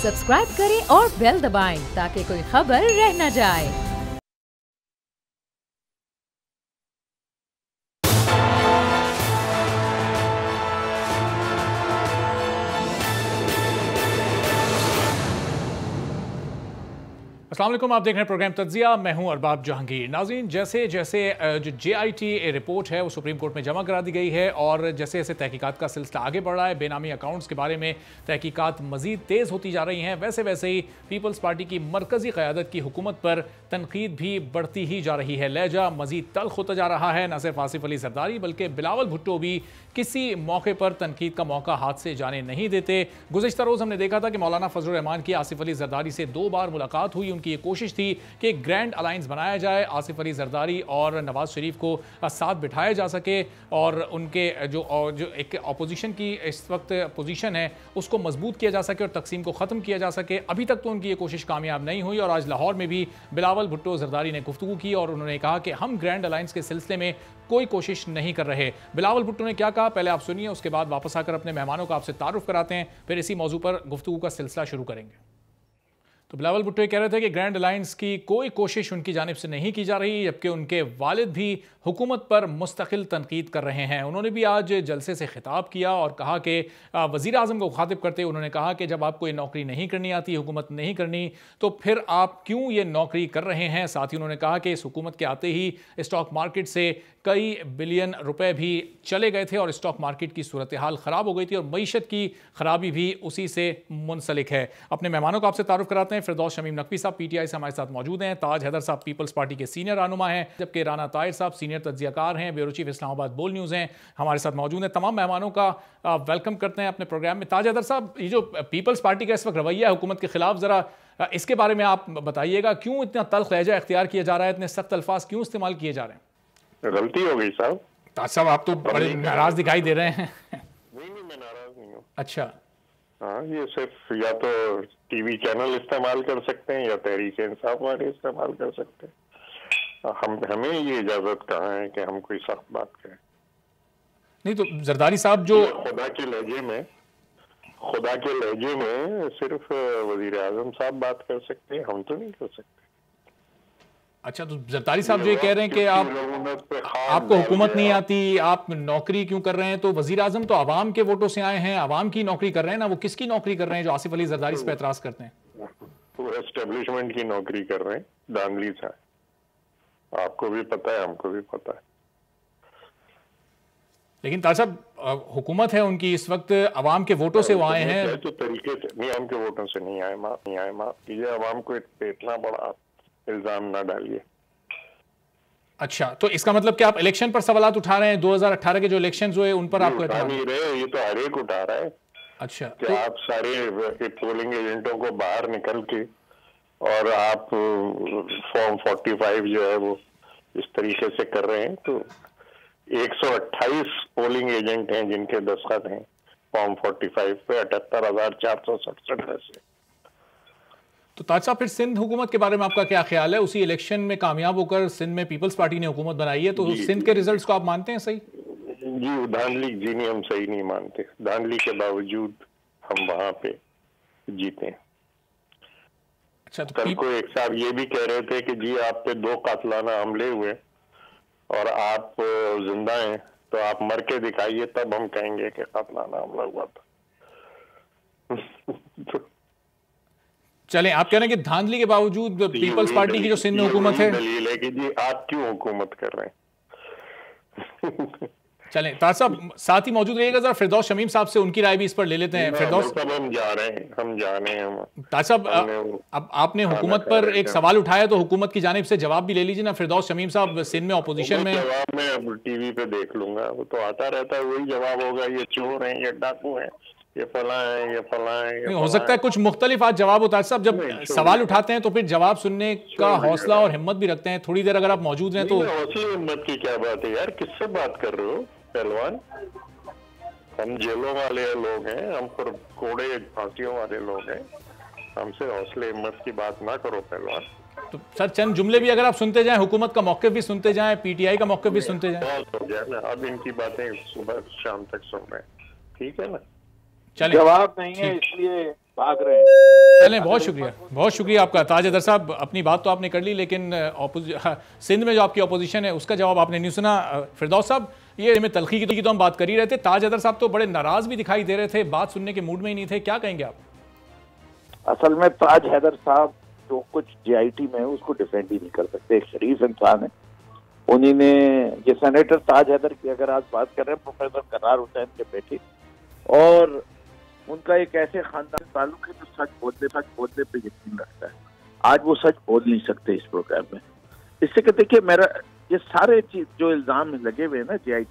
Subscribe करें और bell दबाएं ताकि कोई खबर रह न जाए। अस्सलाम वालेकुम, आप देख रहे हैं प्रोग्राम तज्जिया। मैं हूं अरबाब जहांगीर। नाज़रीन, जैसे जैसे जो JIT रिपोर्ट है वो सुप्रीम कोर्ट में जमा करा दी गई है और जैसे जैसे तहकीकात का सिलसिला आगे बढ़ रहा है, बेनामी अकाउंट्स के बारे में तहकीकात मज़ीद तेज़ होती जा रही हैं, वैसे वैसे ही पीपल्स पार्टी की मरकज़ी क़यादत की हुकूमत पर तनकीद भी बढ़ती ही जा रही है। लहजा मज़ीद तल्ख़ होता जा रहा है। न सिर्फ आसिफ अली ज़रदारी बल्कि बिलावल भुट्टो भी किसी मौके पर तनकीद का मौका हाथ से जाने नहीं देते। गुज़िश्ता रोज़ हमने देखा था कि मौलाना फजल रहमान की आसिफ अली ज़रदारी से 2 बार मुलाकात हुई। उनकी ये कोशिश थी कि ग्रैंड अलायंस बनाया जाए, आसिफ अली ज़रदारी और नवाज शरीफ को साथ बिठाया जा सके और उनके जो एक अपोजिशन की इस वक्त पोजीशन है उसको मजबूत किया जा सके और तकसीम को ख़त्म किया जा सके। अभी तक तो उनकी ये कोशिश कामयाब नहीं हुई और आज लाहौर में भी बिलावल भुट्टो ज़रदारी ने गुफ्तगू की और उन्होंने कहा कि हम ग्रैंड अलायंस के सिलसिले में कोई कोशिश नहीं कर रहे। बिलावल भुट्टो ने क्या कहा पहले आप सुनिए, उसके बाद वापस आकर अपने मेहमानों का आपसे तारुफ कराते हैं, फिर इसी मौजू पर गुफ्तगू का सिलसिला शुरू करेंगे। तो बिलावल भुट्टो ये कह रहे थे कि ग्रैंड अलायंस की कोई कोशिश उनकी जानिब से नहीं की जा रही, जबकि उनके वालिद भी हुकूमत पर मुस्तकिल तनकीद कर रहे हैं। उन्होंने भी आज जलसे से खिताब किया और कहा कि वज़ीर आज़म को मुखातिब करते हुए उन्होंने कहा कि जब आपको ये नौकरी नहीं करनी आती, हुकूमत नहीं करनी, तो फिर आप क्यों ये नौकरी कर रहे हैं। साथ ही उन्होंने कहा कि इस हुकूमत के आते ही स्टॉक मार्केट से कई बिलियन रुपए भी चले गए थे और स्टॉक मार्केट की सूरत हाल ख़राब हो गई थी और मईशत की खराबी भी उसी से मुंसलिक है। अपने मेहमानों को आपसे तारुफ कराते हैं। फिरदौस शमीम नकवी साहब PTI से हमारे साथ मौजूद हैं, ताज हैदर साहब पीपल्स पार्टी के सीनियर रहनुमा हैं, जबकि राना ताहिर साहब सीनियर तज्जियाकार हैं, ब्यूरो चीफ इस्लामाबाद बोल न्यूज़ हैं, हमारे साथ मौजूद हैं। तमाम मेहमानों का वेलकम करते हैं अपने प्रोग्राम में। ताज हैदर साहब, ये जो पीपल्स पार्टी का इस वक्त रवैया है हुकूमत के खिलाफ, ज़रा इसके बारे में आप बताइएगा, क्यों इतना तल्ख़ लहजा इख्तियार किया जा रहा है, इतने सख्त अल्फाज क्यों इस्तेमाल किए जा रहे हैं? गलती हो गई साहब। साहब आप तो बड़े नाराज दिखाई दे रहे हैं। नहीं, मैं नाराज नहीं हूँ। अच्छा, हाँ, ये सिर्फ या तो टीवी चैनल इस्तेमाल कर सकते हैं या तहरीक इंसाफ वाले इस्तेमाल कर सकते हैं। हमें ये इजाजत कहाँ है कि हम कोई सख्त बात करें। नहीं तो जरदारी साहब जो खुदा के लहजे में सिर्फ वजीर आजम साहब बात कर सकते हैं, हम तो नहीं कर सकते। अच्छा, तो जरदारी साहब जो ये कह रहे हैं कि आपको हुकूमत नहीं आती, आप नौकरी क्यों कर रहे हैं, तो वजीर आजम तो आवाम के वोटों से आए हैं, आवाम की नौकरी कर रहे हैं ना, वो किसकी नौकरी कर रहे हैं जो आसिफ अली जरदारी इस पर एतराज करते हैं? वो एस्टेब्लिशमेंट की नौकरी कर रहे हैं, धांधली से। आपको भी पता है, हमको भी पता है। लेकिन ताज साहब हुकूमत है उनकी इस वक्त, अवाम के वोटों से वो आए हैं। तो तरीके से नहीं, आवाम के वोटों से नहीं आए, माफ कीजिए, अवाम को इतना बड़ा इल्जाम ना डालिए। अच्छा, तो इसका मतलब कि आप इलेक्शन पर सवालात उठा रहे हैं? 2018 के जो इलेक्शन हुए उन पर आपको उठा नहीं रहे, ये तो हर एक उठा रहा है। अच्छा, कि तो आप सारे पोलिंग एजेंटों को बाहर निकल के और आप फॉर्म 45 जो है वो इस तरीके से कर रहे हैं, तो 128 पोलिंग एजेंट हैं जिनके दस्तखत हैं फॉर्म 45 पे 78,467 में से। तो ताज साहब, फिर सिंध हुकूमत के बारे में आपका क्या ख्याल है? उसी इलेक्शन में कामयाब होकर सिंध में पीपल्स पार्टी ने हुकूमत बनाई है, तो सिंध के रिजल्ट्स को आप मानते हैं सही? जी, धांधली जी नहीं, हम सही नहीं मानते। धांधली के बावजूद हम वहां पे जीते। अच्छा, तो कल को एक साहब ये भी कह रहे थे कि जी आप पे 2 कातलाना हमले हुए और आप जिंदा हैं, तो आप मर के दिखाइए, तब हम कहेंगे कि कातलाना हमला हुआ था। चलें, आप कह रहे हैं कि धांधली के बावजूद पीपल्स पार्टी की जो सिंध में हुकूमत है, दलील है कि जी आप क्यों हुकूमत कर रहे हैं। चलें ताज साहब साथ ही मौजूद रहिएगा, जरा फिरदौस शमीम साहब से उनकी राय भी इस पर ले लेते हैं। फिरदौस, हम जा रहे हैं। ताज साहब, अब आपने हुकूमत पर एक सवाल उठाया तो हुकूमत की जानिब से जवाब भी ले लीजिए ना। फिरदौस शमीम साहब सिंध में अपोजिशन में, जवाब मैं टीवी पे देख लूंगा, वो तो आता रहता है, वही जवाब होगा, ये चोर हैं, ये डाकू हैं, ये फला है, ये फला है। हो सकता है कुछ मुख्तलिफ आज जवाब होता है साहब, जब सवाल उठाते हैं तो फिर जवाब सुनने का हौसला और हिम्मत भी रखते हैं। थोड़ी देर अगर आप मौजूद हैं तो। हौसले हिम्मत की क्या बात है यार, किससे बात कर रहे हो पहलवान? हम जेलों वाले लोग हैं, हम पर कोड़े फांसियों वाले लोग हैं, हमसे हौसले हिम्मत की बात ना करो पहलवान। तो सर चंद जुमले भी अगर आप सुनते जाएं, हुकूमत का मौक़िफ़ भी सुनते जाएं, PTI का मौक़िफ़ भी सुनते जाएं, बहुत हो गया ना, अब इनकी बातें सुबह शाम तक सुन रहे हैं, ठीक है ना? जवाब नहीं है, इसलिए भाग रहे हैं। चलें, बहुत शुक्रिया आपका ताज हैदर साहब। अपनी बात तो आपने कर ली, लेकिन सिंध में जो आपकी अपोजिशन है उसका जवाब आपने नहीं सुना। फिरदौस साहब, ये में तलखी की तो हम बात कर ही रहे थे, ताज हैदर साहब तो बड़े नाराज भी दिखाई दे रहे थे, बात सुनने के मूड में ही नहीं थे, क्या कहेंगे आप? असल में ताज हैदर साहब जो कुछ JIT में है उसको डिफेंड ही नहीं कर सकते, एक शरीफ इंसान है। उन्हीं ने, ये सेनेटर ताज हैदर की अगर आज बात कर रहे हैं, प्रोफेसर करार हुसैन के बेटे, और उनका एक ऐसे खानदान ताल्लुक है जो सच बोलने पे यकीन रखता है। आज वो सच बोल नहीं सकते इस प्रोग्राम में। इससे कि देखिए, मेरा ये सारे चीज जो इल्जाम लगे हुए हैं ना JIT,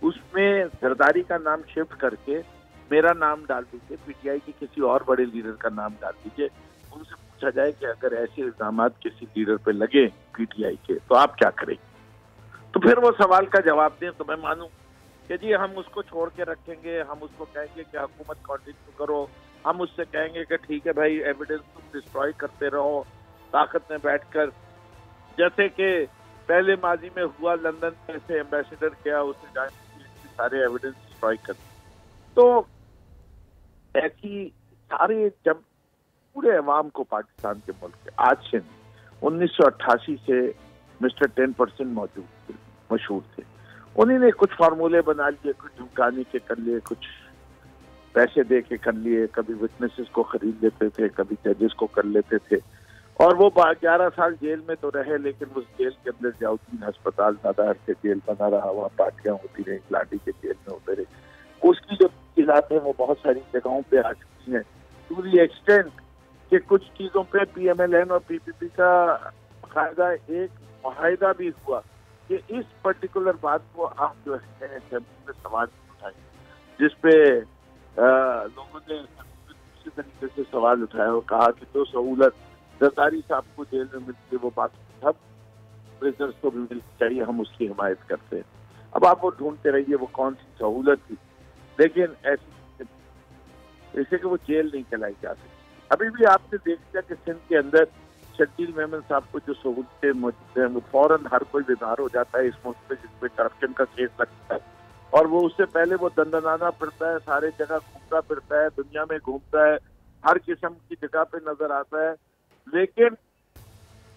उसमें जरदारी का नाम शिफ्ट करके मेरा नाम डाल दीजिए, PTI के किसी और बड़े लीडर का नाम डाल दीजिए, उनसे पूछा जाए कि अगर ऐसे इल्जाम किसी लीडर पे लगे PTI के तो आप क्या करेंगे, तो फिर वो सवाल का जवाब दें तो मैं मानूं कि जी हम उसको छोड़ के रखेंगे, हम उसको कहेंगे कि हुकूमत कंटिन्यू करो, हम उससे कहेंगे कि ठीक है भाई एविडेंस तुम डिस्ट्रॉय करते रहो ताकत में बैठकर, जैसे कि पहले माजी में हुआ, लंदन में से एम्बेसडर गया, उसने जाके सारे एविडेंस डिस्ट्रॉय कर। तो ऐसी सारे, जब पूरे अवाम को पाकिस्तान के मुल्क के आज से 1988 से मिस्टर 10% मशहूर थे, उन्होंने कुछ फार्मूले बना लिए, कुछ धमकाने के कर लिए, कुछ पैसे दे के कर लिए, कभी विटनेसेस को खरीद लेते थे, कभी जजेस को कर लेते थे, और वो 11 साल जेल में तो रहे, लेकिन उस जेल के अंदर जाउद्दीन अस्पताल ज्यादा अरसे जेल बना रहा, वहाँ पार्टियां होती रही, लाठी के जेल में होते रहे। उसकी जो तफसीलात है वो बहुत सारी जगहों पे आ चुकी हैं, टू दी एक्सटेंट कि कुछ चीजों पे PMLN और PPP का बाकायदा एक मुआहिदा भी हुआ कि इस पर्टिकुलर बात को आप जो है असेंबली में सवाल उठाएं, जिसपे लोगों ने दूसरे तरीके से सवाल उठाया और कहा कि जो सहूलत जरदारी साहब को जेल में मिलती है वो बाकी सब प्रिजनर्स को भी मिलनी चाहिए, हम उसकी हिमायत करते हैं। अब आप वो ढूंढते रहिए वो कौन सी सहूलत थी, लेकिन ऐसी जैसे कि वो जेल नहीं चलाई जा सकती। अभी भी आपने देख लिया कि सिंध के अंदर शकील मेमन साहब को जो सहूलतें मौजूद हैं, वो फौरन हर कोई बीमार हो जाता है इस मुल्क में जिसमें करप्शन का केस लगता है, और वो उससे पहले वो दंदनाना फिरता है, सारे जगह घूमता फिरता है, दुनिया में घूमता है, हर किस्म की जगह पे नजर आता है, लेकिन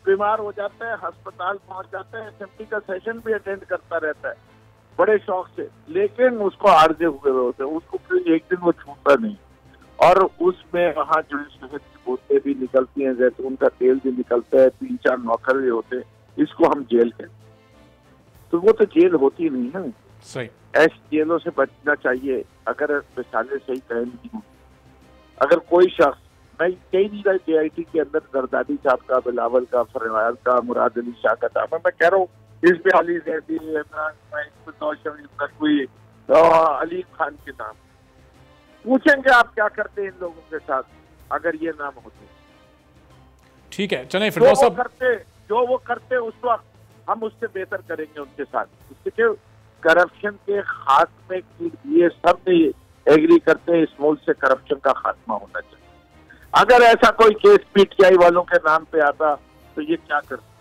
बीमार हो जाता है, अस्पताल पहुंच जाता है, असेंबली का सेशन भी अटेंड करता रहता है बड़े शौक से, लेकिन उसको आर्जे हुए होते हैं, उसको फिर एक दिन वो छूटता नहीं, और उसमें वहाँ जो शहद की बोतलें भी निकलती हैं, जैतून का तेल भी निकलता है, 3-4 नौकर भी होते हैं, इसको हम जेल कहते हैं। तो वो तो जेल होती नहीं है। सही, ऐसी जेलों से बचना चाहिए अगर मिसालें सही कायम की हों। अगर कोई शख्स, मैं कही नहीं रहा JIT के अंदर जरदारी साहब का, बिलावल का, फरयाद का, मुराद अली शाह का नाम है, मैं कह रहा हूँ इसमें अली जैदी, इमरान नकवी, अली खान के नाम पूछेंगे आप क्या करते हैं इन लोगों के साथ अगर ये नाम होते। ठीक है, चलें फिरदौस साहब, जो वो करते उस वक्त हम उससे बेहतर करेंगे उनके साथ, इसलिए करप्शन के खात्मे के लिए सब एग्री करते हैं, इस मुल्क से करप्शन का खात्मा होना चाहिए। अगर ऐसा कोई केस PTI वालों के नाम पे आता तो ये क्या करते,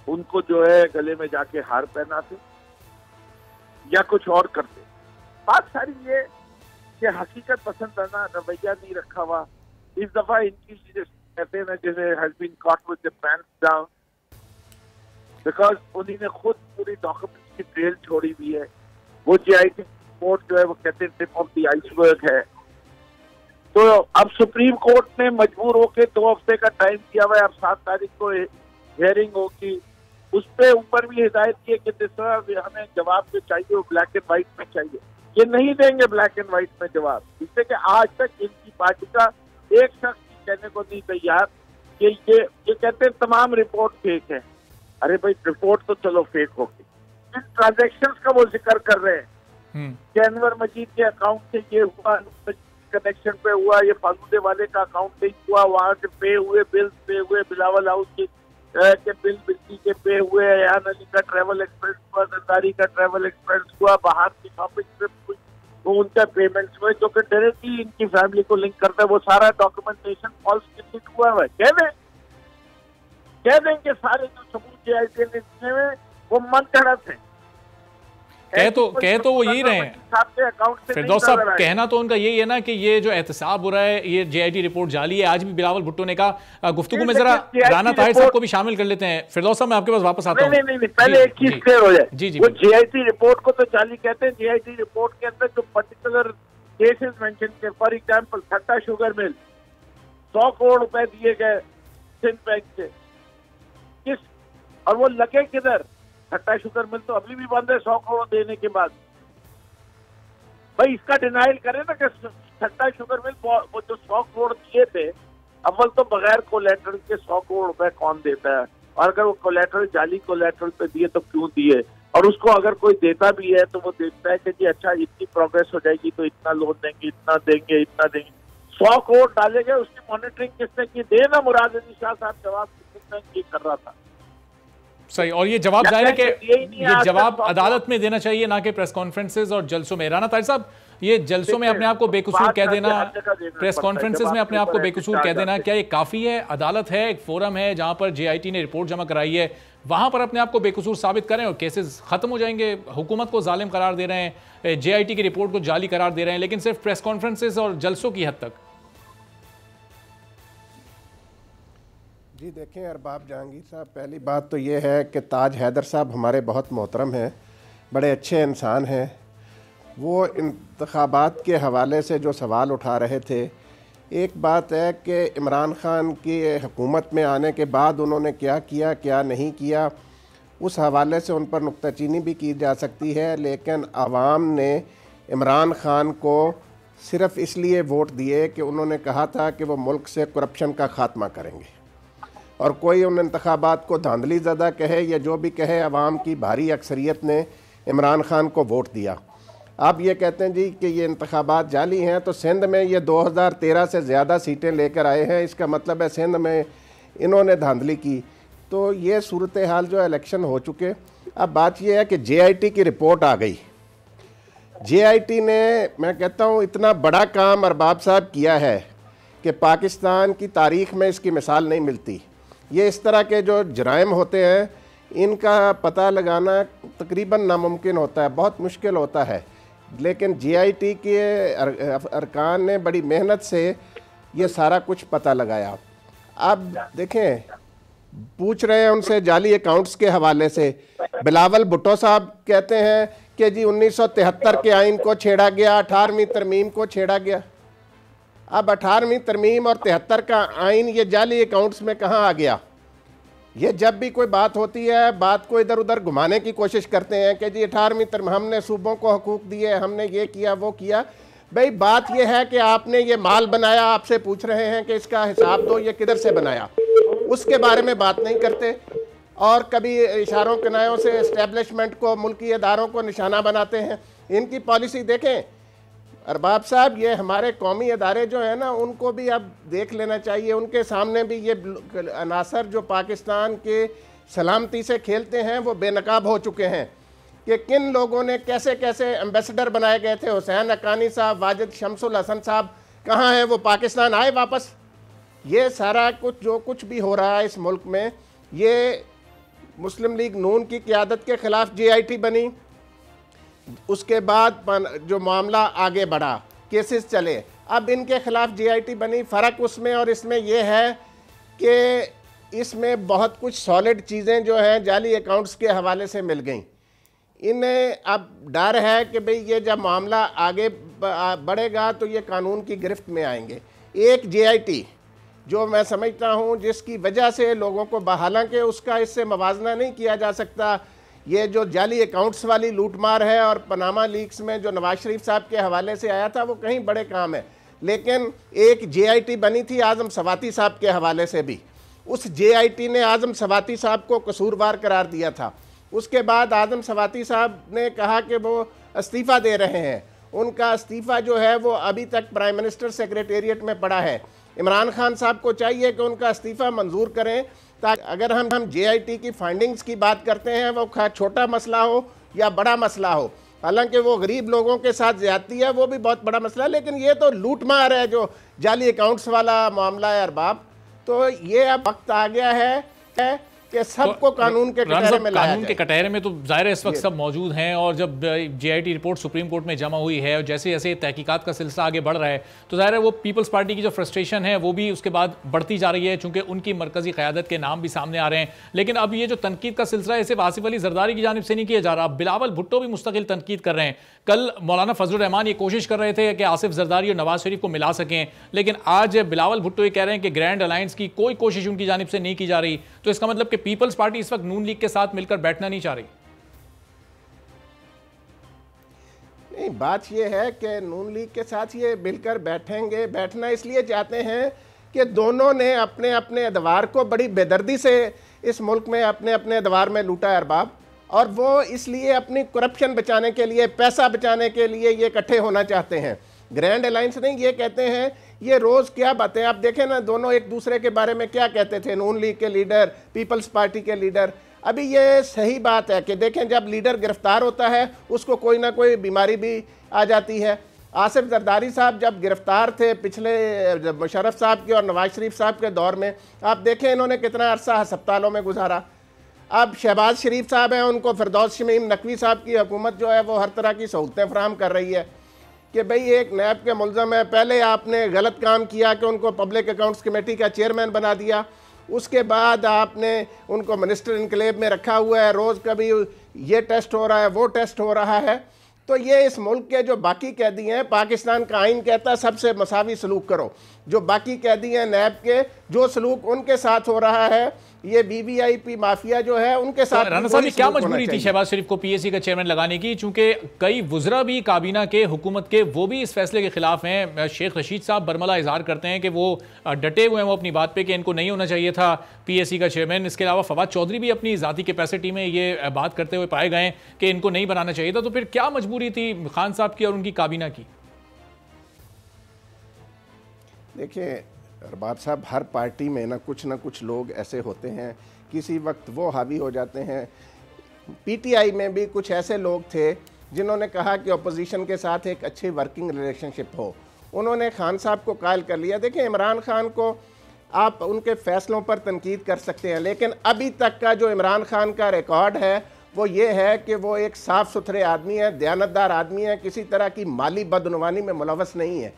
उनको जो है गले में जाके हार पहनाते या कुछ और करते। बात सारी ये कि हकीकत पसंदाना रवैया नहीं रखा हुआ। इस दफा इनकी कहते हैं ना, जैसे has been caught with the pants down, because उन्होंने खुद पूरी डॉक्यूमेंट्स की ट्रेल छोड़ी हुई है। वो JIT कोर्ट जो है वो कहते हैं टिप ऑफ द आइसबर्ग है। तो अब सुप्रीम कोर्ट ने मजबूर होकर 2 हफ्ते का टाइम दिया हुआ है, अब 7 तारीख को हियरिंग होगी, उस पे ऊपर भी हिदायत की है कि जिस तरह हमें जवाब जो चाहिए वो ब्लैक एंड व्हाइट में चाहिए। ये नहीं देंगे ब्लैक एंड व्हाइट में जवाब, जिससे कि आज तक इनकी पार्टी का एक शख्स कहने को नहीं तैयार कि ये कहते हैं तमाम रिपोर्ट फेक है। अरे भाई रिपोर्ट तो चलो फेक होगी, इन ट्रांजेक्शन्स का वो जिक्र कर रहे हैं कि अनवर मजीद के अकाउंट से ये हुआ, कनेक्शन पे हुआ, ये फालूदे वाले का अकाउंट पे हुआ, वहां से पे हुए, बिल्स पे हुए, बिलावल हाउस के बिल बिल्ली के पे हुए, यान अली का ट्रैवल एक्सपेंस हुआ, जरदारी का ट्रैवल एक्सपेंस हुआ, बाहर की शॉपिंग ट्रिप हुई, तो उनका पेमेंट्स हुए जो कि डायरेक्टली इनकी फैमिली को लिंक करता है। वो सारा डॉक्यूमेंटेशन फॉल्स क्लिक हुआ है। कह दें कि सारे जो सबूत JIT ने दिए हुए वो मन गढ़ंत है। कह तो वो यही रहे हैं अकाउंट से। फिरदौस साहब, कहना तो उनका यही है ना कि ये जो एहतसाब हो रहा है, ये जेआईटी रिपोर्ट जाली है। आज भी बिलावल भुट्टो ने कहा। गुफ्तगू में जरा राना ताहिर साहब को भी शामिल कर लेते हैं। फिरदौस साहब, मैं आपके पास वापस आता हूँ। नहीं, पहले एक चीज क्लियर हो जाए। जी, वो जेआईटी रिपोर्ट को तो जाली कहते हैं। जेआईटी रिपोर्ट के अंदर जो पर्टिकुलर केसेस मेंशन के, for example Thatta sugar mill 100 crore रुपए दिए गए सिंध बैंक से, किस और वो लगे किधर? ठट्टा शुगर मिल तो अभी भी बंद है 100 करोड़ देने के बाद। भाई इसका डिनाइल करे ना कि ठट्टा शुगर मिल वो जो 100 करोड़ दिए थे, अव्वल तो बगैर कोलेटरल के 100 करोड़ रुपए कौन देता है? और अगर वो कोलेटरल जाली कोलेटरल पे दिए तो क्यों दिए? और उसको अगर कोई देता भी है तो वो देखता है कि जी अच्छा इतनी प्रोग्रेस हो जाएगी तो इतना लोन देंगे, इतना देंगे, इतना देंगे। 100 करोड़ डाले गए, उसकी मॉनिटरिंग किसने की? देना मुराद अली शाह साहब जवाब ये कर रहा था। सही। और ये जवाब जाहिर है कि ये जवाब अदालत में देना चाहिए, ना कि प्रेस कॉन्फ्रेंसेस और जलसों में। राना ताहिर साहब, ये जलसों में अपने आप को बेकसूर कह देना, प्रेस कॉन्फ्रेंसेस में अपने आप को बेकसूर कह देना, क्या ये काफी है? अदालत है, एक फोरम है जहां पर जेआईटी ने रिपोर्ट जमा कराई है, वहां पर अपने आप को बेकसूर साबित करें और केसेस खत्म हो जाएंगे। हुकूमत को जालिम करार दे रहे हैं, जेआईटी की रिपोर्ट को जाली करार दे रहे हैं, लेकिन सिर्फ प्रेस कॉन्फ्रेंसेस और जलसों की हद तक। जी देखें अरबाब जहांगीर साहब, पहली बात तो ये है कि ताज हैदर साहब हमारे बहुत मोहतरम हैं, बड़े अच्छे इंसान हैं। वो इंतखाबात के हवाले से जो सवाल उठा रहे थे, एक बात है कि इमरान ख़ान की हुकूमत में आने के बाद उन्होंने क्या किया, क्या नहीं किया, उस हवाले से उन पर नुक्ताचीनी भी की जा सकती है। लेकिन आवाम ने इमरान ख़ान को सिर्फ़ इसलिए वोट दिए कि उन्होंने कहा था कि वो मुल्क से करप्शन का ख़ात्मा करेंगे। और कोई उन इंतखाबात को धांधली ज़दा कहे या जो भी कहे, अवाम की भारी अक्सरियत ने इमरान ख़ान को वोट दिया। आप ये कहते हैं जी कि ये इंतखाबात जाली हैं, तो सिंध में ये 2013 से ज़्यादा सीटें लेकर आए हैं, इसका मतलब है सिंध में इन्होंने धांधली की। तो ये सूरत हाल जो इलेक्शन हो चुके। अब बात ये है कि जेआईटी की रिपोर्ट आ गई। जेआईटी ने, मैं कहता हूँ, इतना बड़ा काम अरबाब साहब किया है कि पाकिस्तान की तारीख़ में इसकी मिसाल नहीं मिलती। ये इस तरह के जो जराइम होते हैं, इनका पता लगाना तकरीबन नामुमकिन होता है, बहुत मुश्किल होता है। लेकिन जेआईटी के अरकान ने बड़ी मेहनत से ये सारा कुछ पता लगाया। अब देखें, पूछ रहे हैं उनसे जाली अकाउंट्स के हवाले से। बिलावल भुट्टो साहब कहते हैं कि जी 1973 के आइन को छेड़ा गया, 18वीं तरमीम को छेड़ा गया। अब 18वीं तरमीम और 73 का आइन ये जाली अकाउंट्स में कहाँ आ गया? ये जब भी कोई बात होती है, बात को इधर उधर घुमाने की कोशिश करते हैं कि जी 18वीं तरमीम, हमने सूबों को हकूक़ दिए, हमने ये किया वो किया। भाई बात ये है कि आपने ये माल बनाया, आपसे पूछ रहे हैं कि इसका हिसाब दो, ये किधर से बनाया, उसके बारे में बात नहीं करते। और कभी इशारों किनायों से इस्टेब्लिशमेंट को, मुल्की इदारों को निशाना बनाते हैं। इनकी पॉलिसी देखें अरबाब साहब, ये हमारे कौमी अदारे जो हैं ना, उनको भी अब देख लेना चाहिए। उनके सामने भी ये अनासर जो पाकिस्तान के सलामती से खेलते हैं, वो बेनकाब हो चुके हैं कि किन लोगों ने कैसे कैसे एम्बेसडर बनाए गए थे। हुसैन हक्कानी साहब, वाजिद शमसुल हसन साहब कहाँ हैं? वो पाकिस्तान आए वापस? ये सारा कुछ जो कुछ भी हो रहा है इस मुल्क में, ये मुस्लिम लीग नून की क़यादत के ख़िलाफ़ जेआईटी बनी। उसके बाद जो मामला आगे बढ़ा, केसेस चले, अब इनके ख़िलाफ़ जेआईटी बनी। फ़र्क उसमें और इसमें यह है कि इसमें बहुत कुछ सॉलिड चीज़ें जो हैं जाली अकाउंट्स के हवाले से मिल गई। इन्हें अब डर है कि भाई ये जब मामला आगे बढ़ेगा तो ये कानून की गिरफ्त में आएंगे। एक जेआईटी जो मैं समझता हूँ जिसकी वजह से लोगों को, हालांकि उसका इससे मवाजना नहीं किया जा सकता, ये जो जाली अकाउंट्स वाली लूटमार है और पनामा लीक्स में जो नवाज शरीफ साहब के हवाले से आया था, वो कहीं बड़े काम है। लेकिन एक जेआईटी बनी थी आज़म सवाती साहब के हवाले से भी। उस जेआईटी ने आज़म सवाती साहब को कसूरवार करार दिया था। उसके बाद आज़म सवाती साहब ने कहा कि वो इस्तीफ़ा दे रहे हैं। उनका इस्तीफ़ा जो है वो अभी तक प्राइम मिनिस्टर सेक्रेटेरिएट में पड़ा है। इमरान खान साहब को चाहिए कि उनका इस्तीफ़ा मंजूर करें, ताकि अगर हम जेआईटी की फाइंडिंग्स की बात करते हैं, वो छोटा मसला हो या बड़ा मसला हो, हालांकि वो गरीब लोगों के साथ ज़्यादती है, वो भी बहुत बड़ा मसला है, लेकिन ये तो लूटमार है जो जाली अकाउंट्स वाला मामला है अरबाब। तो ये अब वक्त आ गया है कि सबको कानून के कटहरे में लाया कानून के कटहरे में तो जाहिर है इस वक्त सब मौजूद हैं, और जब जेआईटी रिपोर्ट सुप्रीम कोर्ट में जमा हुई है और जैसे जैसे तहकीकात का सिलसिला आगे बढ़ रहा है तो जाहिर है वो पीपल्स पार्टी की जो फ्रस्ट्रेशन है वो भी उसके बाद बढ़ती जा रही है, चूंकि उनकी मरकजी क़यादत के नाम भी सामने आ रहे हैं। लेकिन अब ये जो तनकीद का सिलसिला है सिर्फ आसिफ अली जरदारी की जानिब से नहीं किया जा रहा, बिलावल भुट्टो भी मुस्तकिल तनकीद कर रहे हैं। कल मौलाना फजलुर रहमान ये कोशिश कर रहे थे कि आसिफ जरदारी और नवाज शरीफ को मिला सकें, लेकिन आज बिलावल भुट्टो ये कह रहे हैं कि ग्रैंड अलायंस की कोई कोशिश उनकी जानिब से नहीं की जा रही। तो इसका मतलब कि पीपल्स पार्टी इस वक्त नून लीग के साथ मिलकर बैठना नहीं चाह रही। नहीं, बात यह है कि नून लीग के साथ ये मिलकर बैठेंगे, बैठना इसलिए चाहते हैं कि दोनों ने अपने अपने अदवार को बड़ी बेदर्दी से इस मुल्क में अपने अपने अदवार में लूटा है अरबाब, और वो इसलिए अपनी करप्शन बचाने के लिए, पैसा बचाने के लिए ये इकट्ठे होना चाहते हैं। ग्रैंड अलायंस नहीं, ये कहते हैं, ये रोज़ क्या बातें आप देखें ना, दोनों एक दूसरे के बारे में क्या कहते थे, नून लीग के लीडर, पीपल्स पार्टी के लीडर। अभी ये सही बात है कि देखें जब लीडर गिरफ्तार होता है उसको कोई ना कोई बीमारी भी आ जाती है। आसिफ जरदारी साहब जब गिरफ्तार थे पिछले मुशर्रफ साहब के और नवाज शरीफ साहब के दौर में, आप देखें इन्होंने कितना अरसा अस्पतालों में गुजारा। अब शहबाज शरीफ साहब हैं, उनको फिरदौस शमीम नकवी साहब की हुकूमत जो है वो हर तरह की सहूलतें फराहम कर रही है कि भाई एक नैब के मुलज़म है, पहले आपने गलत काम किया कि उनको पब्लिक अकाउंट्स कमेटी का चेयरमैन बना दिया, उसके बाद आपने उनको मिनिस्टर इनकलेब में रखा हुआ है, रोज़ कभी ये टेस्ट हो रहा है वो टेस्ट हो रहा है। तो ये इस मुल्क के जो बाकी कैदी हैं, पाकिस्तान का आइन कहता है सबसे मसावी सलूक करो, जो बाकी कैदी हैं नैब के, जो सलूक उनके साथ हो रहा है, ये वीवीआईपी माफिया जो है उनके साथ। राना साहब क्या मजबूरी थी शहबाज शरीफ को पीएससी का चेयरमैन लगाने की, चूंकि कई वुज़रा भी काबीना के, हुकूमत के, वो भी इस फैसले के खिलाफ हैं। शेख रशीद साहब बरमला इजहार करते हैं कि वो डटे हुए हैं वो अपनी बात पे कि इनको नहीं होना चाहिए था पीएससी का चेयरमैन। इसके अलावा फवाद चौधरी भी अपनी ज़ाती कैपेसिटी में ये बात करते हुए पाए गए कि इनको नहीं बनाना चाहिए था। तो फिर क्या मजबूरी थी खान साहब की और उनकी काबीना की? देखिए अरबाब साहब, हर पार्टी में ना कुछ लोग ऐसे होते हैं, किसी वक्त वो हावी हो जाते हैं। पीटीआई में भी कुछ ऐसे लोग थे जिन्होंने कहा कि अपोजिशन के साथ एक अच्छी वर्किंग रिलेशनशिप हो, उन्होंने खान साहब को कायल कर लिया। देखिए इमरान खान को आप उनके फैसलों पर तनकीद कर सकते हैं, लेकिन अभी तक का जो इमरान खान का रिकॉर्ड है वो ये है कि वो एक साफ़ सुथरे आदमी है, दयानतदार आदमी है, किसी तरह की माली बदनुवानी में मुलव्वस नहीं है।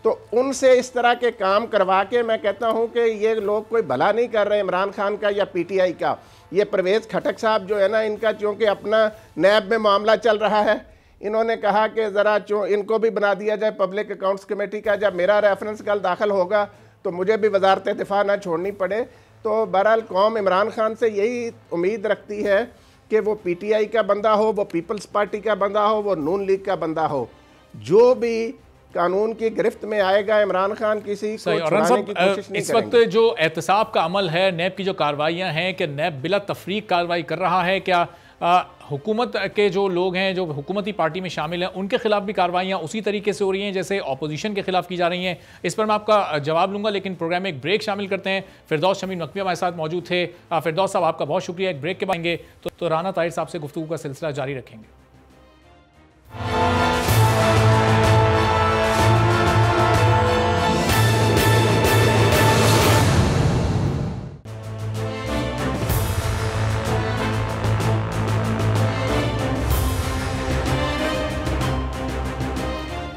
तो उनसे इस तरह के काम करवा के मैं कहता हूं कि ये लोग कोई भला नहीं कर रहे इमरान खान का या पीटीआई का। ये परवेज़ खटक साहब जो है ना, इनका चूँकि अपना नैब में मामला चल रहा है, इन्होंने कहा कि ज़रा इनको भी बना दिया जाए पब्लिक अकाउंट्स कमेटी का। जब मेरा रेफरेंस कल दाखिल होगा तो मुझे भी वजारत दिफा ना छोड़नी पड़े। तो बहरहाल कौम इमरान खान से यही उम्मीद रखती है कि वो पीटीआई का बंदा हो, वो पीपल्स पार्टी का बंदा हो, वो नून लीग का बंदा हो, जो भी कानून की गिरफ्त में आएगा इमरान खान किसी को छुड़ाने की कोशिश नहीं इस वक्त जो एहतसाब का अमल है, नैब की जो कार्रवाइयां हैं, कि नैब बिला तफरीक कार्रवाई कर रहा है, क्या हुकूमत के जो लोग हैं जो हुकूमती पार्टी में शामिल हैं उनके खिलाफ भी कार्रवाइयाँ उसी तरीके से हो रही हैं जैसे अपोजिशन के खिलाफ की जा रही हैं? इस पर मैं आपका जवाब लूँगा, लेकिन प्रोग्राम में एक ब्रेक शामिल करते हैं। फिरदौस शमीम नकवी हमारे साथ मौजूद थे। फिरदौस साहब आपका बहुत शुक्रिया। एक ब्रेक के बाद आएंगे तो राना ताहिर साहब से गुफ्तगू का सिलसिला जारी रखेंगे।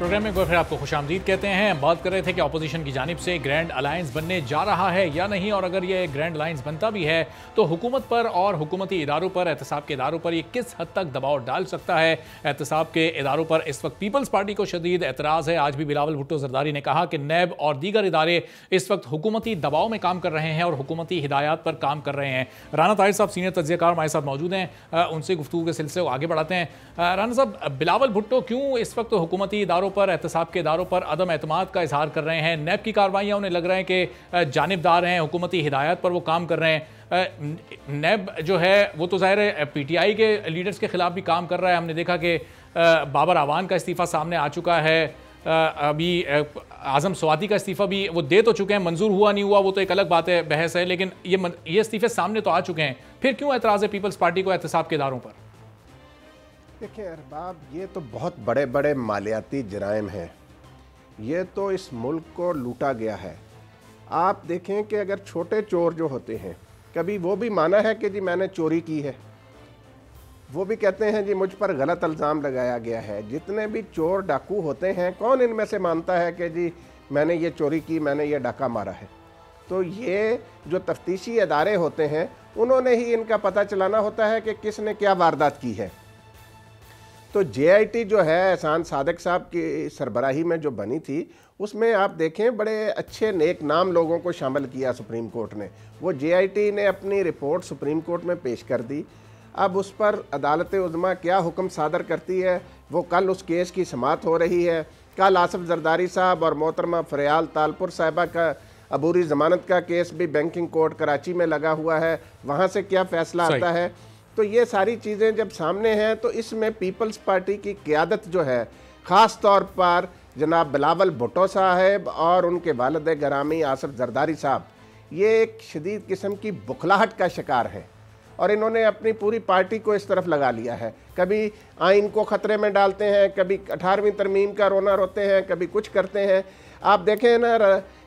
प्रोग्राम में फिर आपको खुशामदीद कहते हैं। बात कर रहे थे कि अपोजिशन की जानिब से ग्रैंड अलायंस बनने जा रहा है या नहीं, और अगर ये ग्रैंड अलायंस बनता भी है तो हुकूमत पर और हुकूमती इदारों पर, एहतसाब के इदारों पर ये किस हद तक दबाव डाल सकता है। एहतसाब के इदारों पर इस वक्त पीपल्स पार्टी को शदीद एतराज़ है। आज भी बिलावल भुट्टो जरदारी ने कहा कि नैब और दीगर इदारे इस वक्त हुकूमती दबाव में काम कर रहे हैं और हुकूमती हिदायत पर काम कर रहे हैं। राना ताहिर साहब सीनियर तज्ज़ियाकार हमारे साथ मौजूद हैं, उनसे गुफ्तगू के सिलसिले को आगे बढ़ाते हैं। राना साहब, बिलावल भुट्टो क्यों इस वक्त हुकूमती इदारों पर, एहतसाब के इदारों पर अदम एतमाद का इजहार कर रहे हैं? नैब की कार्रवाइयाँ उन्हें लग रहा है कि जानिबदार हैं, हुकूमती हिदायत पर वो काम कर रहे हैं। नैब जो है वो तो ज़ाहिर है पीटीआई के लीडर्स के खिलाफ भी काम कर रहा है। हमने देखा कि बाबर आवान का इस्तीफ़ा सामने आ चुका है, अभी आज़म स्वाति का इस्तीफ़ा भी वो दे तो चुके हैं, मंजूर हुआ नहीं हुआ वो तो एक अलग बात है, बहस है, लेकिन ये इस्तीफ़े सामने तो आ चुके हैं। फिर क्यों एतराज़ है पीपल्स पार्टी को एहतसाब के इदारों पर? देखिए अरबाब, ये तो बहुत बड़े बड़े मालियाती जराइम हैं, ये तो इस मुल्क को लूटा गया है। आप देखें कि अगर छोटे चोर जो होते हैं कभी वो भी माना है कि जी मैंने चोरी की है, वो भी कहते हैं जी मुझ पर गलत इल्ज़ाम लगाया गया है। जितने भी चोर डाकू होते हैं, कौन इनमें से मानता है कि जी मैंने ये चोरी की, मैंने ये डाका मारा है? तो ये जो तफ्तीशी अदारे होते हैं, उन्होंने ही इनका पता चलाना होता है कि किसने क्या वारदात की है। तो JIT जो है एहसान सादिक साहब की सरबराही में जो बनी थी, उसमें आप देखें बड़े अच्छे नेक नाम लोगों को शामिल किया सुप्रीम कोर्ट ने। वो JIT ने अपनी रिपोर्ट सुप्रीम कोर्ट में पेश कर दी। अब उस पर अदालत उज़्मा क्या हुक्म सादर करती है, वो कल उस केस की समाअत हो रही है। कल आसिफ जरदारी साहब और मोहतरमा फरियाल तालपुर साहिबा का अबूरी ज़मानत का केस भी बैंकिंग कोर्ट कराची में लगा हुआ है, वहाँ से क्या फ़ैसला आता है। तो ये सारी चीज़ें जब सामने हैं तो इसमें पीपल्स पार्टी की क़यादत जो है, ख़ास तौर पर जनाब बिलावल भुट्टो साहब और उनके वालिद गिरामी आसिफ जरदारी साहब, ये एक शदीद किस्म की बुखलाहट का शिकार है और इन्होंने अपनी पूरी पार्टी को इस तरफ लगा लिया है। कभी आइन को ख़तरे में डालते हैं, कभी 18वीं तरमीम का रोना रोते हैं, कभी कुछ करते हैं। आप देखें ना